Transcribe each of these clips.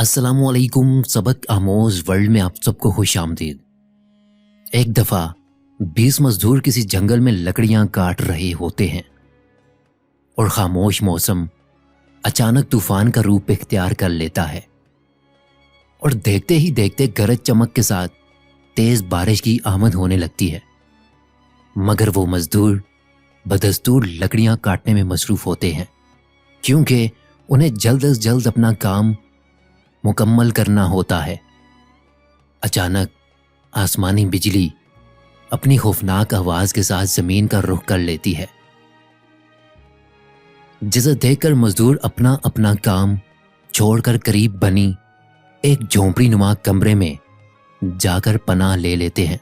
अस्सलामुअलैकुम। सबक आमोज वर्ल्ड में आप सबको खुश आमदीद। एक दफ़ा 20 मजदूर किसी जंगल में लकड़ियां काट रहे होते हैं और खामोश मौसम अचानक तूफान का रूप इख्तियार कर लेता है और देखते ही देखते गरज चमक के साथ तेज बारिश की आमद होने लगती है। मगर वो मजदूर बदस्तूर लकड़ियां काटने में मसरूफ होते हैं क्योंकि उन्हें जल्द से जल्द अपना काम मुकम्मल करना होता है। अचानक आसमानी बिजली अपनी खौफनाक आवाज के साथ जमीन का रुख कर लेती है, जिसे देखकर मजदूर अपना अपना काम छोड़कर करीब बनी एक झोंपड़ी नुमा कमरे में जाकर पनाह ले लेते हैं।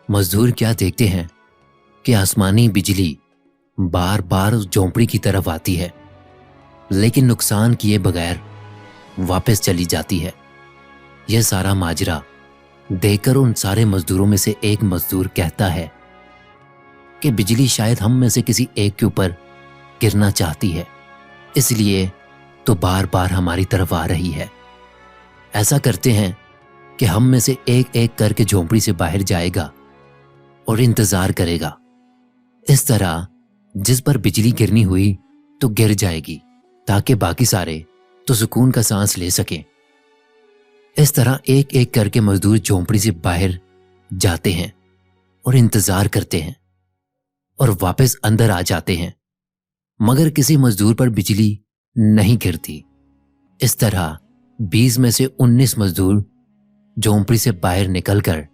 मजदूर क्या देखते हैं कि आसमानी बिजली बार बार उस झोंपड़ी की तरफ आती है, लेकिन नुकसान किए बगैर वापस चली जाती है। यह सारा माजरा देखकर उन सारे मजदूरों में से एक मजदूर कहता है कि बिजली शायद हम में से किसी एक के ऊपर गिरना चाहती है, इसलिए तो बार बार हमारी तरफ आ रही है। ऐसा करते हैं कि हम में से एक एक करके झोंपड़ी से बाहर जाएगा और इंतजार करेगा। इस तरह जिस पर बिजली गिरनी हुई तो गिर जाएगी, ताकि बाकी सारे तो सुकून का सांस ले सकें। इस तरह एक एक करके मजदूर झोंपड़ी से बाहर जाते हैं और इंतजार करते हैं और वापस अंदर आ जाते हैं, मगर किसी मजदूर पर बिजली नहीं गिरती। इस तरह 20 में से 19 मजदूर झोंपड़ी से बाहर निकलकर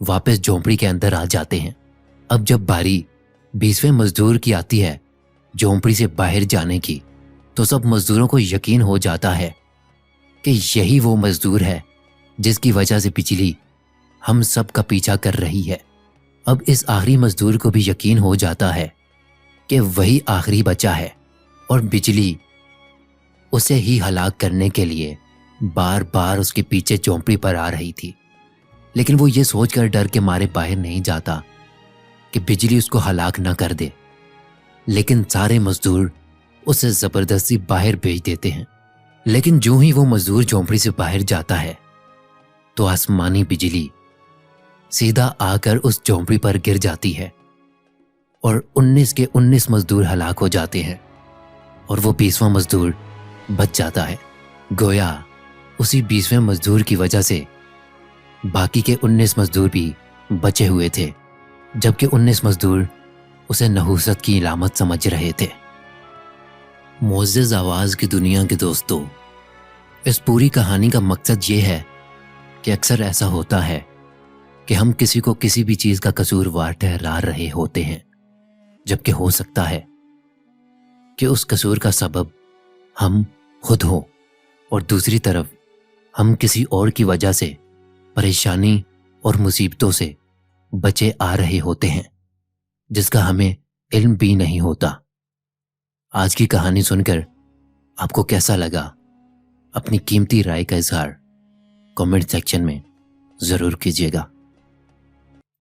वापस झोंपड़ी के अंदर आ जाते हैं। अब जब बारी 20वें मजदूर की आती है झोंपड़ी से बाहर जाने की, तो सब मजदूरों को यकीन हो जाता है कि यही वो मजदूर है जिसकी वजह से बिजली हम सब का पीछा कर रही है। अब इस आखिरी मजदूर को भी यकीन हो जाता है कि वही आखिरी बचा है और बिजली उसे ही हलाक करने के लिए बार बार उसके पीछे झोंपड़ी पर आ रही थी। लेकिन वो ये सोचकर डर के मारे बाहर नहीं जाता कि बिजली उसको हलाक ना कर दे। लेकिन सारे मजदूर उसे जबरदस्ती बाहर भेज देते हैं। लेकिन जो ही वो मजदूर झोंपड़ी से बाहर जाता है तो आसमानी बिजली सीधा आकर उस झोंपड़ी पर गिर जाती है और 19 के 19 मजदूर हलाक हो जाते हैं और वो 20वां मजदूर बच जाता है। गोया उसी 20वें मजदूर की वजह से बाकी के 19 मजदूर भी बचे हुए थे, जबकि 19 मजदूर उसे नहूसत की इलामत समझ रहे थे। मुअज़्ज़ज़ आवाज़ की दुनिया के दोस्तों, इस पूरी कहानी का मकसद ये है कि अक्सर ऐसा होता है कि हम किसी को किसी भी चीज़ का कसूरवार ठहरा रहे होते हैं, जबकि हो सकता है कि उस कसूर का सबब हम खुद हो और दूसरी तरफ हम किसी और की वजह से परेशानी और मुसीबतों से बचे आ रहे होते हैं, जिसका हमें इल्म भी नहीं होता। आज की कहानी सुनकर आपको कैसा लगा? अपनी कीमती राय का इजहार कमेंट सेक्शन में ज़रूर कीजिएगा।